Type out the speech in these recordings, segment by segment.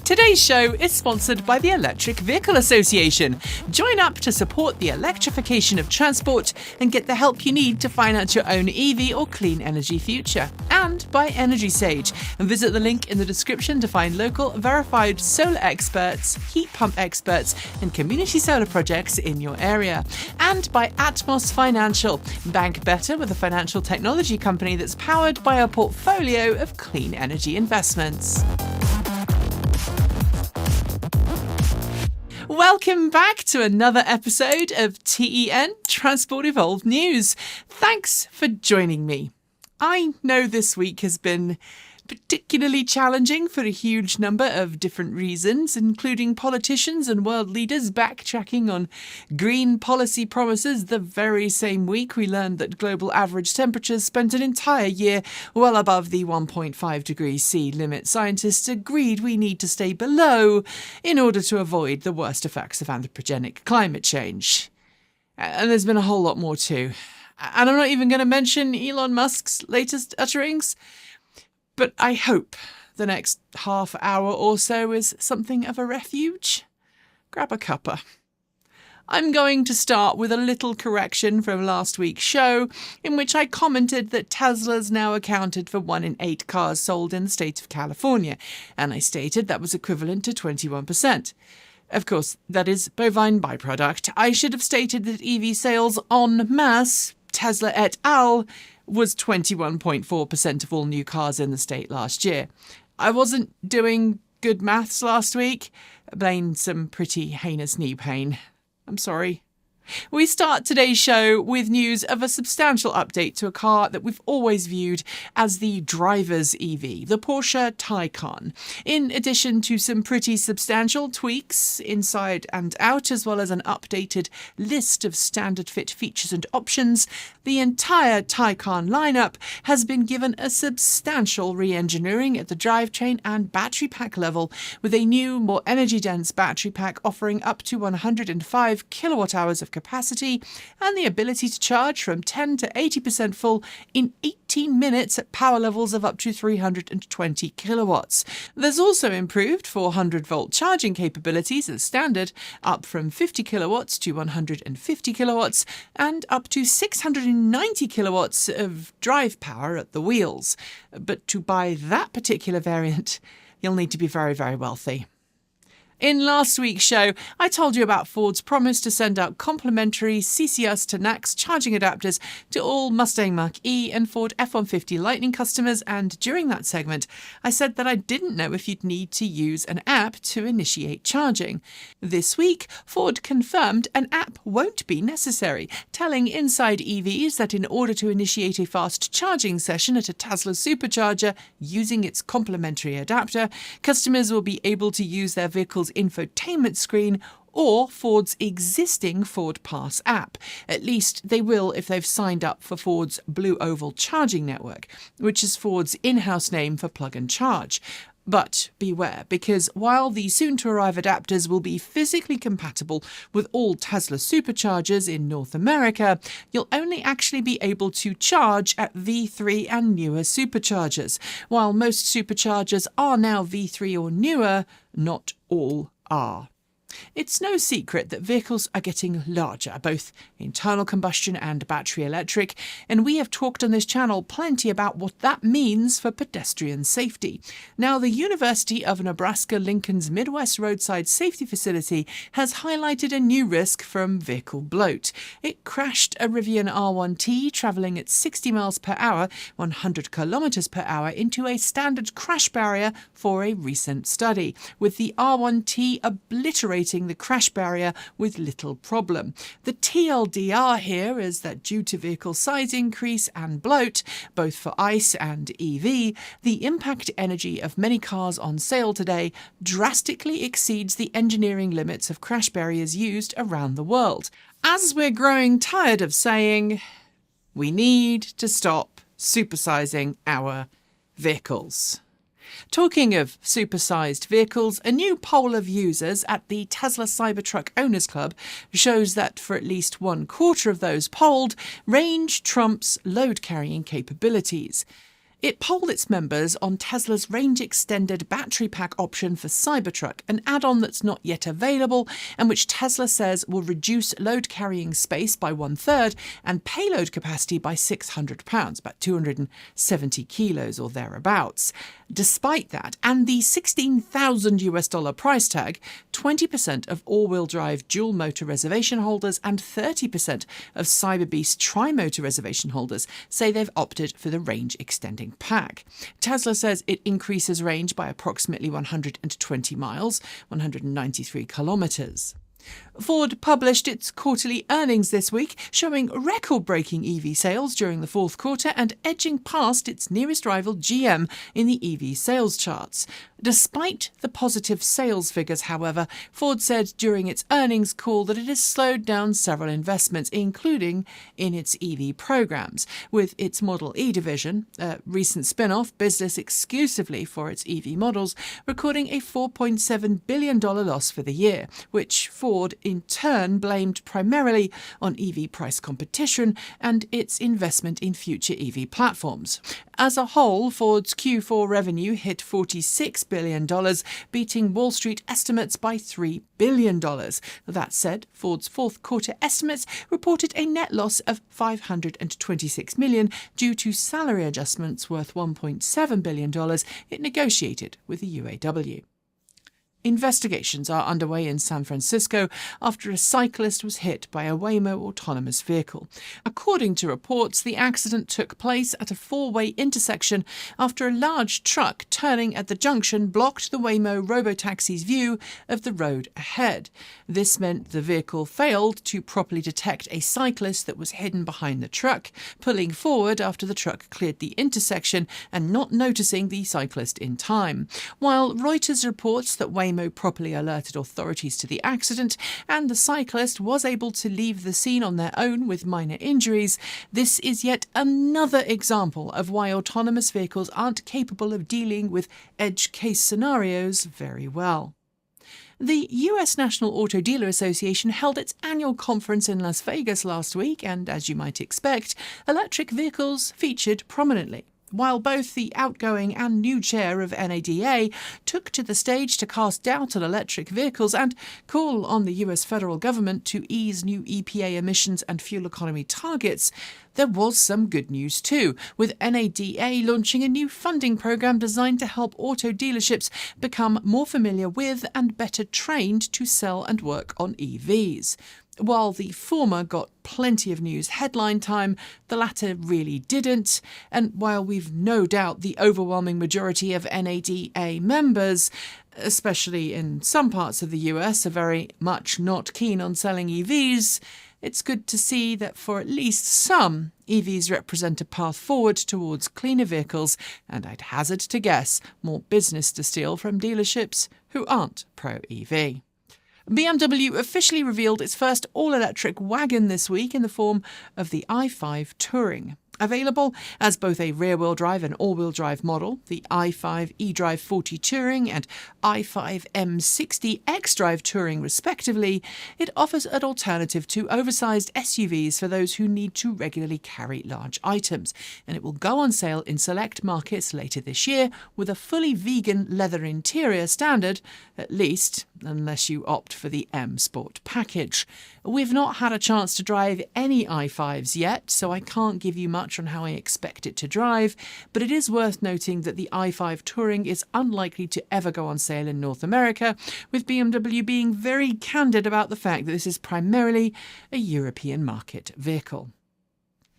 Today's show is sponsored by the Electric Vehicle Association. Join up to support the electrification of transport and get the help you need to finance your own EV or clean energy future. And by Energy Sage. Visit the link in the description to find local, verified solar experts, heat pump experts, and community solar projects in your area. And by Atmos Financial. Bank better with a financial technology company that's powered by a portfolio of clean energy investments. Welcome back to another episode of TEN Transport Evolved News. Thanks for joining me. I know this week has been particularly challenging for a huge number of different reasons, including politicians and world leaders backtracking on green policy promises the very same week we learned that global average temperatures spent an entire year well above the 1.5 degrees C limit scientists agreed we need to stay below in order to avoid the worst effects of anthropogenic climate change. And there's been a whole lot more too. And I'm not even going to mention Elon Musk's latest utterings. But I hope the next half hour or so is something of a refuge. Grab a cuppa. I'm going to start with a little correction from last week's show, in which I commented that Tesla's now accounted for 1 in 8 cars sold in the state of California, and I stated that was equivalent to 21%. Of course, that is bovine byproduct. I should have stated that EV sales en masse, Tesla et al., was 21.4% of all new cars in the state last year. I wasn't doing good maths last week. Blamed some pretty heinous knee pain. I'm sorry. We start today's show with news of a substantial update to a car that we've always viewed as the driver's EV, the Porsche Taycan. In addition to some pretty substantial tweaks inside and out, as well as an updated list of standard fit features and options, the entire Taycan lineup has been given a substantial re-engineering at the drivetrain and battery pack level, with a new, more energy-dense battery pack offering up to 105 kilowatt hours of capacity and the ability to charge from 10 to 80% full in 18 minutes at power levels of up to 320 kilowatts. There's also improved 400-volt charging capabilities as standard, up from 50 kilowatts to 150 kilowatts, and up to 690 kilowatts of drive power at the wheels. But to buy that particular variant, you'll need to be very, very wealthy. In last week's show, I told you about Ford's promise to send out complimentary CCS to NACS charging adapters to all Mustang Mach-E and Ford F-150 Lightning customers, and during that segment, I said that I didn't know if you'd need to use an app to initiate charging. This week, Ford confirmed an app won't be necessary, telling Inside EVs that in order to initiate a fast charging session at a Tesla Supercharger using its complimentary adapter, customers will be able to use their vehicle's infotainment screen or Ford's existing Ford Pass app. At least they will if they've signed up for Ford's Blue Oval Charging Network, which is Ford's in-house name for plug and charge. But beware, because while the soon-to-arrive adapters will be physically compatible with all Tesla superchargers in North America, you'll only actually be able to charge at V3 and newer superchargers. While most superchargers are now V3 or newer, not all are. It's no secret that vehicles are getting larger, both internal combustion and battery electric, and we have talked on this channel plenty about what that means for pedestrian safety. Now, the University of Nebraska-Lincoln's Midwest Roadside Safety Facility has highlighted a new risk from vehicle bloat. It crashed a Rivian R1T travelling at 60 miles per hour, 100 kilometers per hour, into a standard crash barrier for a recent study, with the R1T obliterating the crash barrier with little problem. The TLDR here is that due to vehicle size increase and bloat, both for ICE and EV, the impact energy of many cars on sale today drastically exceeds the engineering limits of crash barriers used around the world. As we're growing tired of saying, we need to stop supersizing our vehicles. Talking of supersized vehicles, a new poll of users at the Tesla Cybertruck Owners Club shows that for at least 1/4 of those polled, range trumps load-carrying capabilities. It polled its members on Tesla's range-extended battery pack option for Cybertruck, an add-on that's not yet available and which Tesla says will reduce load-carrying space by 1/3 and payload capacity by 600 pounds, about 270 kilos or thereabouts. Despite that, and the $16,000 price tag, 20% of all-wheel drive dual-motor reservation holders and 30% of Cyberbeast tri-motor reservation holders say they've opted for the range-extending pack. Tesla says it increases range by approximately 120 miles, 193 kilometres. Ford published its quarterly earnings this week, showing record-breaking EV sales during the fourth quarter and edging past its nearest rival GM in the EV sales charts. Despite the positive sales figures, however, Ford said during its earnings call that it has slowed down several investments, including in its EV programs, with its Model E division, a recent spin-off business exclusively for its EV models, recording a $4.7 billion loss for the year, which Ford in turn blamed primarily on EV price competition and its investment in future EV platforms. As a whole, Ford's Q4 revenue hit $46 billion, beating Wall Street estimates by $3 billion. That said, Ford's fourth quarter estimates reported a net loss of $526 million due to salary adjustments worth $1.7 billion it negotiated with the UAW. Investigations are underway in San Francisco after a cyclist was hit by a Waymo autonomous vehicle. According to reports, the accident took place at a four-way intersection after a large truck turning at the junction blocked the Waymo robotaxi's view of the road ahead. This meant the vehicle failed to properly detect a cyclist that was hidden behind the truck, pulling forward after the truck cleared the intersection and not noticing the cyclist in time. While Reuters reports that Waymo properly alerted authorities to the accident and the cyclist was able to leave the scene on their own with minor injuries, this is yet another example of why autonomous vehicles aren't capable of dealing with edge case scenarios very well. The US National Auto Dealer Association held its annual conference in Las Vegas last week, and as you might expect, electric vehicles featured prominently. While both the outgoing and new chair of NADA took to the stage to cast doubt on electric vehicles and call on the US federal government to ease new EPA emissions and fuel economy targets, there was some good news too, with NADA launching a new funding program designed to help auto dealerships become more familiar with and better trained to sell and work on EVs. While the former got plenty of news headline time, the latter really didn't, and while we've no doubt the overwhelming majority of NADA members, especially in some parts of the US, are very much not keen on selling EVs, it's good to see that for at least some, EVs represent a path forward towards cleaner vehicles and, I'd hazard to guess, more business to steal from dealerships who aren't pro-EV. BMW officially revealed its first all-electric wagon this week in the form of the i5 Touring. Available as both a rear-wheel drive and all-wheel drive model, the i5 eDrive 40 Touring and i5 M60 xDrive Touring respectively, it offers an alternative to oversized SUVs for those who need to regularly carry large items, and it will go on sale in select markets later this year with a fully vegan leather interior standard, at least, unless you opt for the M Sport package. We've not had a chance to drive any i5s yet, so I can't give you much on how I expect it to drive, but it is worth noting that the i5 Touring is unlikely to ever go on sale in North America, with BMW being very candid about the fact that this is primarily a European market vehicle.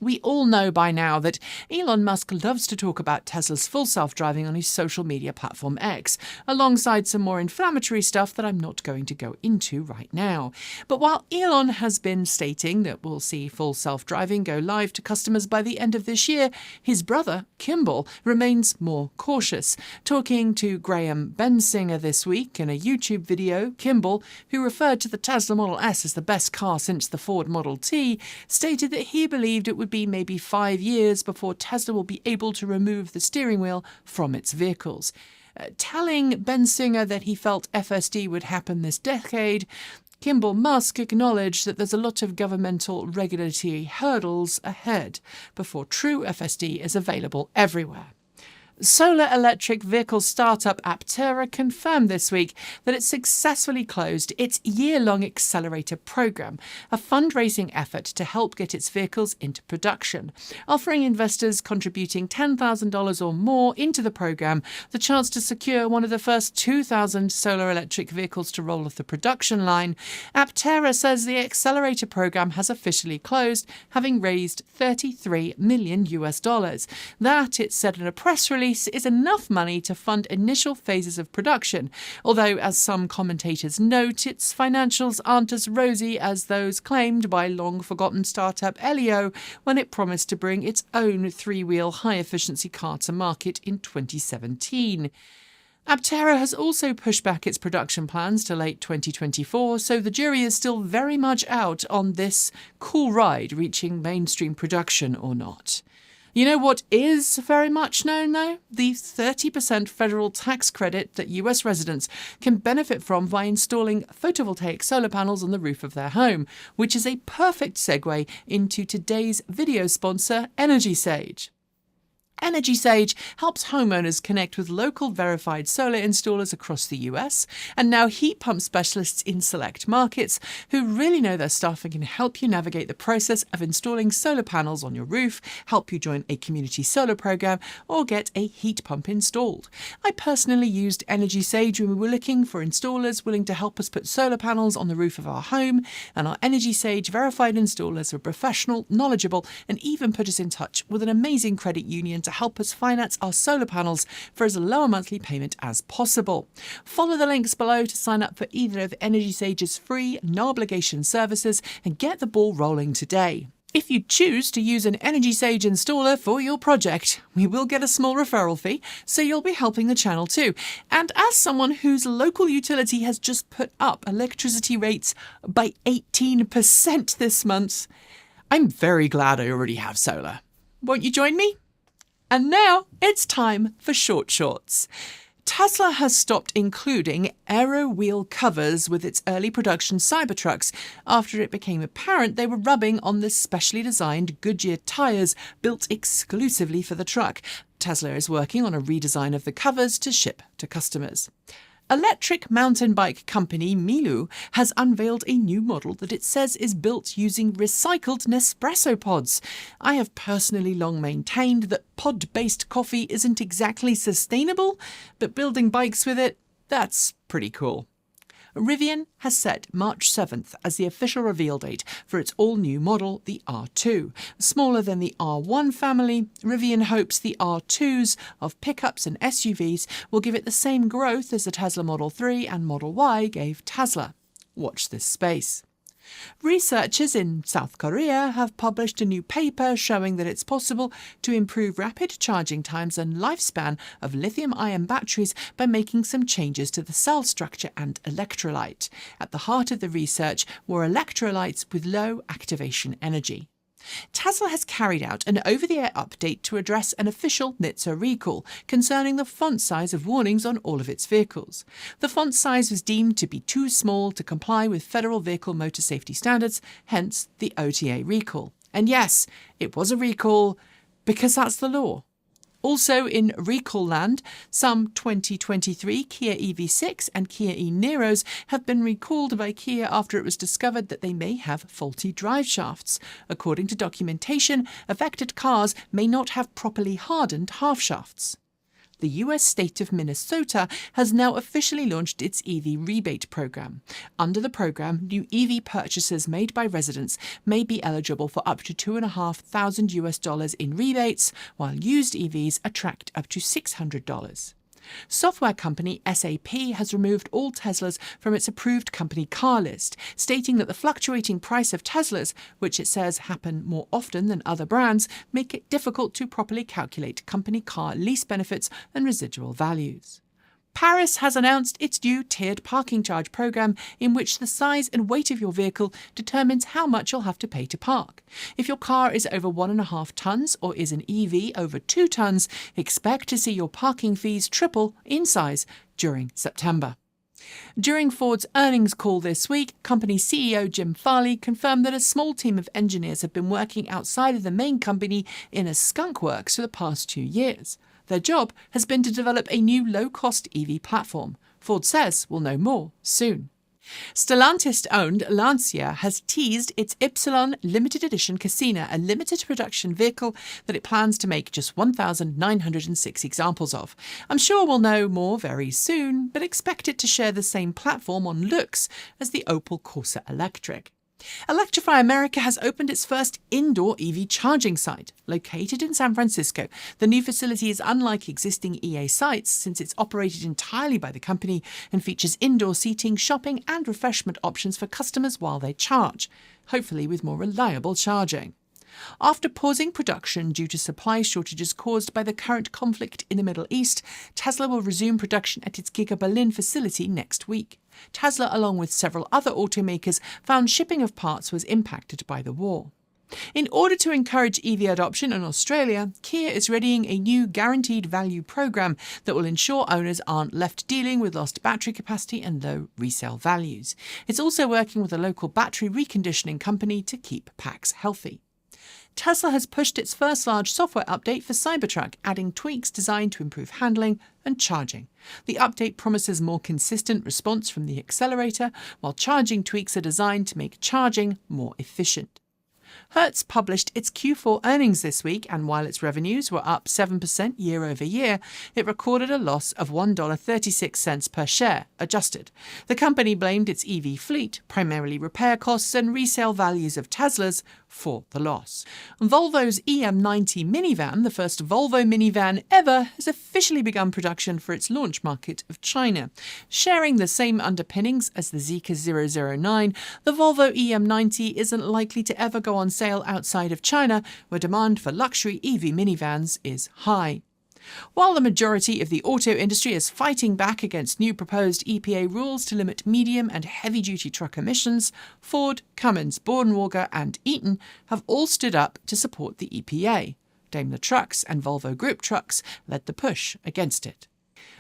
We all know by now that Elon Musk loves to talk about Tesla's full self-driving on his social media platform X, alongside some more inflammatory stuff that I'm not going to go into right now. But while Elon has been stating that we'll see full self-driving go live to customers by the end of this year, his brother, Kimbal, remains more cautious. Talking to Graham Bensinger this week in a YouTube video, Kimbal, who referred to the Tesla Model S as the best car since the Ford Model T, stated that he believed it would be maybe 5 years before Tesla will be able to remove the steering wheel from its vehicles. Telling Bensinger that he felt FSD would happen this decade, Kimbal Musk acknowledged that there's a lot of governmental regulatory hurdles ahead before true FSD is available everywhere. Solar electric vehicle startup Aptera confirmed this week that it successfully closed its year-long Accelerator Program, a fundraising effort to help get its vehicles into production, offering investors contributing $10,000 or more into the program the chance to secure one of the first 2,000 solar electric vehicles to roll off the production line. Aptera says the Accelerator Program has officially closed, having raised $33 million. That, it said in a press release, is enough money to fund initial phases of production, although, as some commentators note, its financials aren't as rosy as those claimed by long-forgotten startup Elio when it promised to bring its own three-wheel high-efficiency car to market in 2017. Aptera has also pushed back its production plans to late 2024, so the jury is still very much out on this cool ride reaching mainstream production or not. You know what is very much known, though? The 30% federal tax credit that US residents can benefit from by installing photovoltaic solar panels on the roof of their home, which is a perfect segue into today's video sponsor, EnergySage. EnergySage helps homeowners connect with local verified solar installers across the US and now heat pump specialists in select markets who really know their stuff and can help you navigate the process of installing solar panels on your roof, help you join a community solar program, or get a heat pump installed. I personally used EnergySage when we were looking for installers willing to help us put solar panels on the roof of our home, and our EnergySage verified installers were professional, knowledgeable, and even put us in touch with an amazing credit union to help us finance our solar panels for as low a monthly payment as possible. Follow the links below to sign up for either of EnergySage's free, no-obligation services and get the ball rolling today. If you choose to use an EnergySage installer for your project, we will get a small referral fee, so you'll be helping the channel too. And as someone whose local utility has just put up electricity rates by 18% this month, I'm very glad I already have solar. Won't you join me? And now it's time for short shorts. Tesla has stopped including aero wheel covers with its early production Cybertrucks after it became apparent they were rubbing on the specially designed Goodyear tyres built exclusively for the truck. Tesla is working on a redesign of the covers to ship to customers. Electric mountain bike company Milu has unveiled a new model that it says is built using recycled Nespresso pods. I have personally long maintained that pod-based coffee isn't exactly sustainable, but building bikes with it, that's pretty cool. Rivian has set March 7th as the official reveal date for its all-new model, the R2. Smaller than the R1 family, Rivian hopes the R2s of pickups and SUVs will give it the same growth as the Tesla Model 3 and Model Y gave Tesla. Watch this space. Researchers in South Korea have published a new paper showing that it's possible to improve rapid charging times and lifespan of lithium-ion batteries by making some changes to the cell structure and electrolyte. At the heart of the research were electrolytes with low activation energy. Tesla has carried out an over-the-air update to address an official NHTSA recall concerning the font size of warnings on all of its vehicles. The font size was deemed to be too small to comply with federal vehicle motor safety standards, hence the OTA recall. And yes, it was a recall because that's the law. Also in recall land, some 2023 Kia EV6 and Kia e-Niros have been recalled by Kia after it was discovered that they may have faulty drive shafts. According to documentation, affected cars may not have properly hardened half shafts. The US state of Minnesota has now officially launched its EV rebate program. Under the program, new EV purchases made by residents may be eligible for up to $2,500 in rebates, while used EVs attract up to $600. Software company SAP has removed all Teslas from its approved company car list, stating that the fluctuating price of Teslas, which it says happen more often than other brands, make it difficult to properly calculate company car lease benefits and residual values. Paris has announced its new tiered parking charge program in which the size and weight of your vehicle determines how much you'll have to pay to park. If your car is over 1.5 tons or is an EV over 2 tons, expect to see your parking fees triple in size during September. During Ford's earnings call this week, company CEO Jim Farley confirmed that a small team of engineers have been working outside of the main company in a skunkworks for the past 2 years. Their job has been to develop a new low-cost EV platform. Ford says we'll know more soon. Stellantis-owned Lancia has teased its Ypsilon limited edition Casina, a limited production vehicle that it plans to make just 1,906 examples of. I'm sure we'll know more very soon, but expect it to share the same platform on looks as the Opel Corsa Electric. Electrify America has opened its first indoor EV charging site. Located in San Francisco, the new facility is unlike existing EA sites since it's operated entirely by the company and features indoor seating, shopping and refreshment options for customers while they charge, hopefully with more reliable charging. After pausing production due to supply shortages caused by the current conflict in the Middle East, Tesla will resume production at its Giga Berlin facility next week. Tesla, along with several other automakers, found shipping of parts was impacted by the war. In order to encourage EV adoption in Australia, Kia is readying a new guaranteed value program that will ensure owners aren't left dealing with lost battery capacity and low resale values. It's also working with a local battery reconditioning company to keep packs healthy. Tesla has pushed its first large software update for Cybertruck, adding tweaks designed to improve handling and charging. The update promises more consistent response from the accelerator, while charging tweaks are designed to make charging more efficient. Hertz published its Q4 earnings this week, and while its revenues were up 7% year over year, it recorded a loss of $1.36 per share, adjusted. The company blamed its EV fleet, primarily repair costs and resale values of Teslas, for the loss. Volvo's EM90 minivan, the first Volvo minivan ever, has officially begun production for its launch market of China. Sharing the same underpinnings as the Zeekr 009, the Volvo EM90 isn't likely to ever go on sale outside of China, where demand for luxury EV minivans is high. While the majority of the auto industry is fighting back against new proposed EPA rules to limit medium and heavy-duty truck emissions, Ford, CUmmins, Bordenwager and Eaton have all stood up to support the EPA. Daimler Trucks and Volvo Group Trucks led the push against it.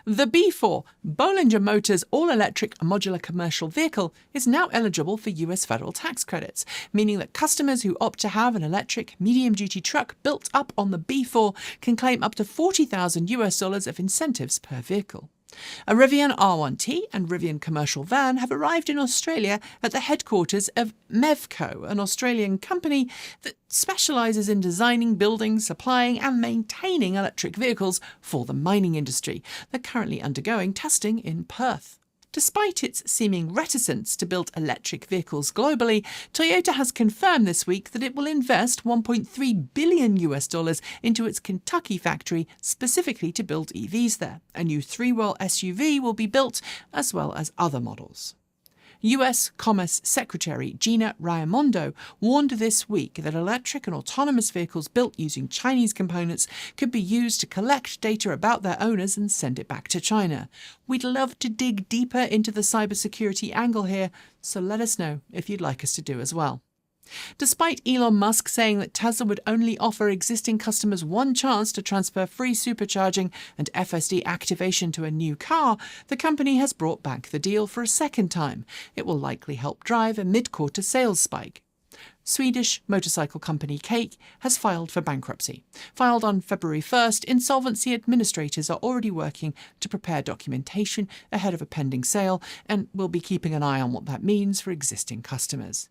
The B4, Bollinger Motors all-electric modular commercial vehicle, is now eligible for US federal tax credits, meaning that customers who opt to have an electric medium-duty truck built up on the B4 can claim up to $40,000 of incentives per vehicle. A Rivian R1T and Rivian commercial van have arrived in Australia at the headquarters of Mevco, an Australian company that specialises in designing, building, supplying and maintaining electric vehicles for the mining industry. They're currently undergoing testing in Perth. Despite its seeming reticence to build electric vehicles globally, Toyota has confirmed this week that it will invest $1.3 billion into its Kentucky factory specifically to build EVs there. A new three-wheel SUV will be built, as well as other models. US Commerce Secretary Gina Raimondo warned this week that electric and autonomous vehicles built using Chinese components could be used to collect data about their owners and send it back to China. We'd love to dig deeper into the cybersecurity angle here, so let us know if you'd like us to do as well. Despite Elon Musk saying that Tesla would only offer existing customers one chance to transfer free supercharging and FSD activation to a new car, the company has brought back the deal for a second time. It will likely help drive a mid-quarter sales spike. Swedish motorcycle company Cake has filed for bankruptcy. Filed on February 1st, insolvency administrators are already working to prepare documentation ahead of a pending sale, and will be keeping an eye on what that means for existing customers.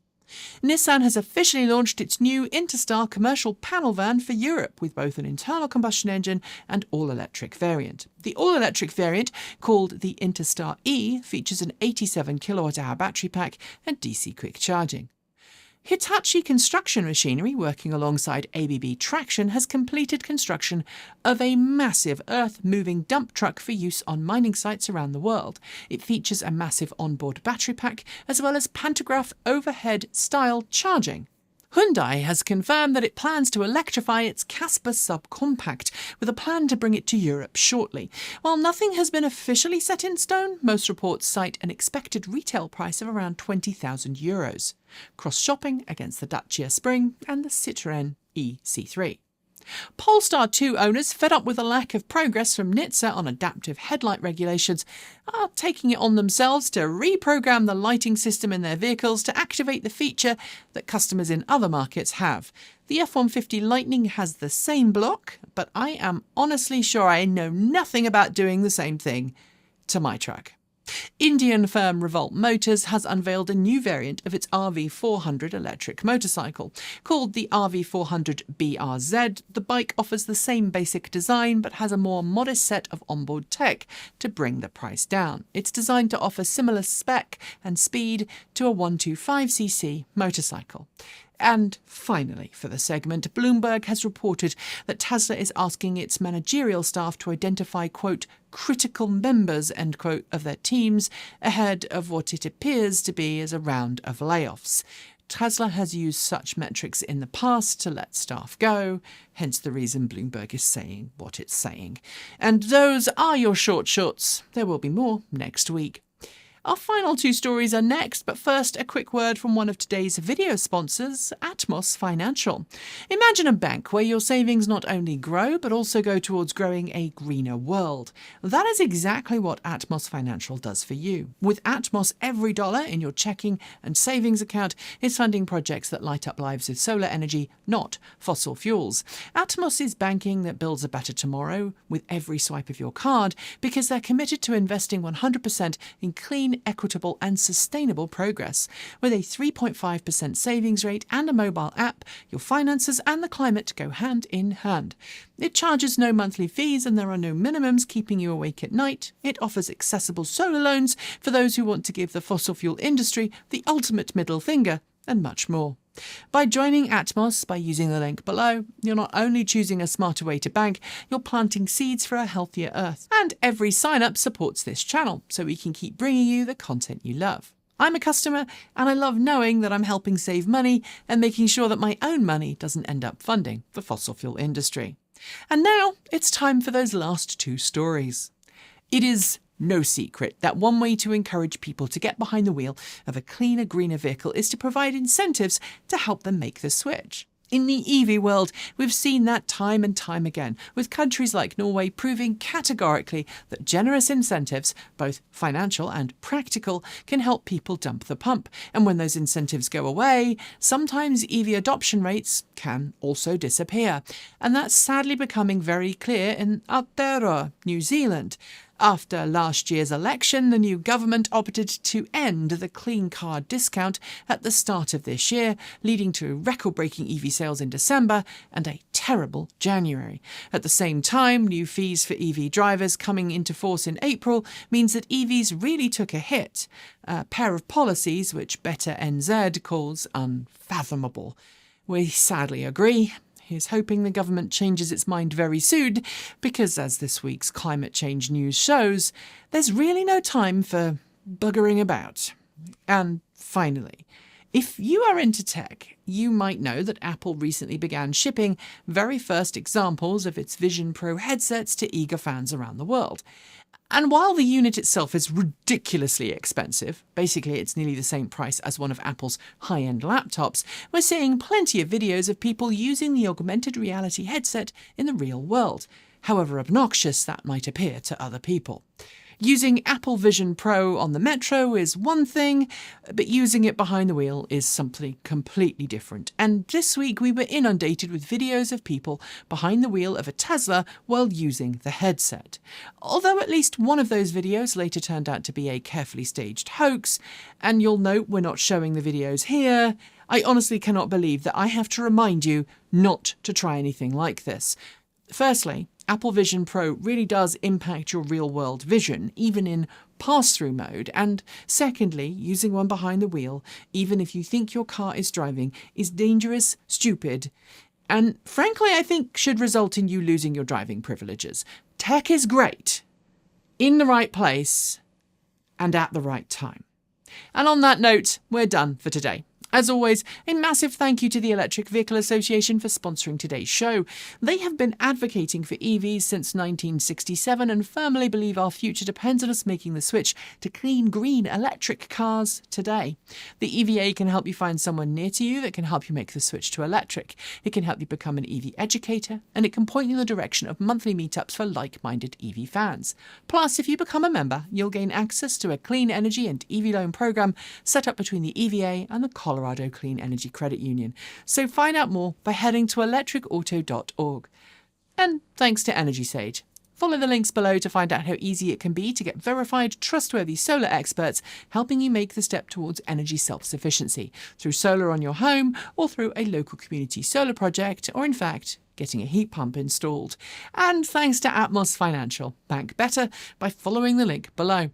Nissan has officially launched its new Interstar commercial panel van for Europe with both an internal combustion engine and all-electric variant. The all-electric variant, called the Interstar-e, features an 87 kWh battery pack and DC quick charging. Hitachi Construction Machinery, working alongside ABB Traction, has completed construction of a massive earth-moving dump truck for use on mining sites around the world. It features a massive onboard battery pack, as well as pantograph overhead-style charging. Hyundai has confirmed that it plans to electrify its Casper subcompact, with a plan to bring it to Europe shortly. While nothing has been officially set in stone, most reports cite an expected retail price of around €20,000, cross-shopping against the Dacia Spring and the Citroën EC3. Polestar 2 owners, fed up with a lack of progress from NHTSA on adaptive headlight regulations, are taking it on themselves to reprogram the lighting system in their vehicles to activate the feature that customers in other markets have. The F-150 Lightning has the same block, but I am honestly sure I know nothing about doing the same thing to my truck. Indian firm Revolt Motors has unveiled a new variant of its RV400 electric motorcycle. Called the RV400 BRZ, the bike offers the same basic design but has a more modest set of onboard tech to bring the price down. It's designed to offer similar spec and speed to a 125cc motorcycle. And finally, for the segment, Bloomberg has reported that Tesla is asking its managerial staff to identify, quote, critical members, end quote, of their teams ahead of what it appears to be as a round of layoffs. Tesla has used such metrics in the past to let staff go, hence the reason Bloomberg is saying what it's saying. And those are your shorts. There will be more next week. Our final two stories are next, but first a quick word from one of today's video sponsors, Atmos Financial. Imagine a bank where your savings not only grow, but also go towards growing a greener world. That is exactly what Atmos Financial does for you. With Atmos, every dollar in your checking and savings account is funding projects that light up lives with solar energy, not fossil fuels. Atmos is banking that builds a better tomorrow with every swipe of your card because they're committed to investing 100% in clean, equitable and sustainable progress. With a 3.5% savings rate and a mobile app, your finances and the climate go hand in hand. It charges no monthly fees and there are no minimums keeping you awake at night. It offers accessible solar loans for those who want to give the fossil fuel industry the ultimate middle finger, and much more. By joining Atmos by using the link below, you're not only choosing a smarter way to bank, you're planting seeds for a healthier earth. And every sign-up supports this channel, so we can keep bringing you the content you love. I'm a customer, and I love knowing that I'm helping save money and making sure that my own money doesn't end up funding the fossil fuel industry. And now it's time for those last two stories. It is no secret that one way to encourage people to get behind the wheel of a cleaner, greener vehicle is to provide incentives to help them make the switch. In the EV world, we've seen that time and time again, with countries like Norway proving categorically that generous incentives, both financial and practical, can help people dump the pump. And when those incentives go away, sometimes EV adoption rates can also disappear. And that's sadly becoming very clear in Aptera, New Zealand. After last year's election, the new government opted to end the clean car discount at the start of this year, leading to record-breaking EV sales in December and a terrible January. At the same time, new fees for EV drivers coming into force in April means that EVs really took a hit, a pair of policies which Better NZ calls unfathomable. We sadly agree. He's hoping the government changes its mind very soon because, as this week's climate change news shows, there's really no time for buggering about. And finally, if you are into tech, you might know that Apple recently began shipping very first examples of its Vision Pro headsets to eager fans around the world. And while the unit itself is ridiculously expensive, basically it's nearly the same price as one of Apple's high-end laptops, we're seeing plenty of videos of people using the augmented reality headset in the real world, however obnoxious that might appear to other people. Using Apple Vision Pro on the metro is one thing, but using it behind the wheel is something completely different. And this week we were inundated with videos of people behind the wheel of a Tesla while using the headset. Although at least one of those videos later turned out to be a carefully staged hoax, and you'll note we're not showing the videos here, I honestly cannot believe that I have to remind you not to try anything like this. Firstly, Apple Vision Pro really does impact your real-world vision, even in pass-through mode. And secondly, using one behind the wheel, even if you think your car is driving, is dangerous, stupid, and frankly, I think should result in you losing your driving privileges. Tech is great, in the right place, and at the right time. And on that note, we're done for today. As always, a massive thank you to the Electric Vehicle Association for sponsoring today's show. They have been advocating for EVs since 1967 and firmly believe our future depends on us making the switch to clean, green electric cars today. The EVA can help you find someone near to you that can help you make the switch to electric. It can help you become an EV educator, and it can point you in the direction of monthly meetups for like-minded EV fans. Plus, if you become a member, you'll gain access to a clean energy and EV loan program set up between the EVA and the Colorado Clean Energy Credit Union. So find out more by heading to electricauto.org. And thanks to Energy Sage. Follow the links below to find out how easy it can be to get verified, trustworthy solar experts helping you make the step towards energy self-sufficiency through solar on your home or through a local community solar project, or in fact, getting a heat pump installed. And thanks to Atmos Financial. Bank better by following the link below.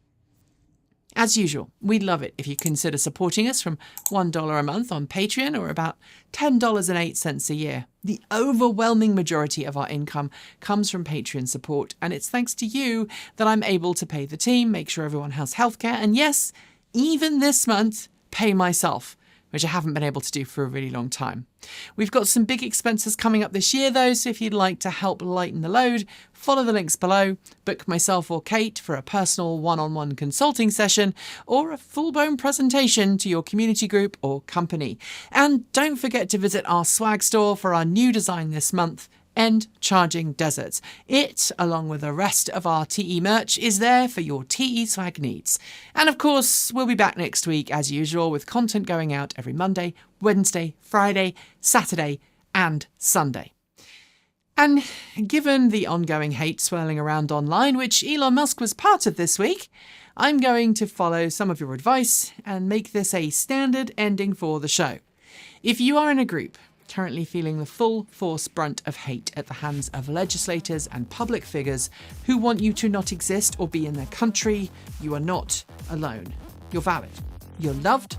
As usual, we'd love it if you consider supporting us from $1 a month on Patreon or about $10.08 a year. The overwhelming majority of our income comes from Patreon support, and it's thanks to you that I'm able to pay the team, make sure everyone has healthcare, and yes, even this month, pay myself, which I haven't been able to do for a really long time. We've got some big expenses coming up this year though, so if you'd like to help lighten the load, follow the links below, book myself or Kate for a personal one-on-one consulting session or a full-blown presentation to your community group or company. And don't forget to visit our swag store for our new design this month, End Charging Deserts. It, along with the rest of our TE merch, is there for your TE swag needs. And of course, we'll be back next week as usual with content going out every Monday, Wednesday, Friday, Saturday and Sunday. And given the ongoing hate swirling around online, which Elon Musk was part of this week, I'm going to follow some of your advice and make this a standard ending for the show. If you are in a group currently feeling the full force brunt of hate at the hands of legislators and public figures who want you to not exist or be in their country, you are not alone. You're valid. You're loved.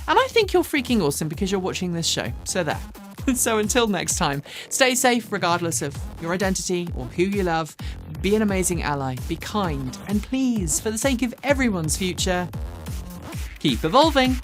And I think you're freaking awesome because you're watching this show. So there. So until next time, stay safe regardless of your identity or who you love. Be an amazing ally. Be kind. And please, for the sake of everyone's future, keep evolving.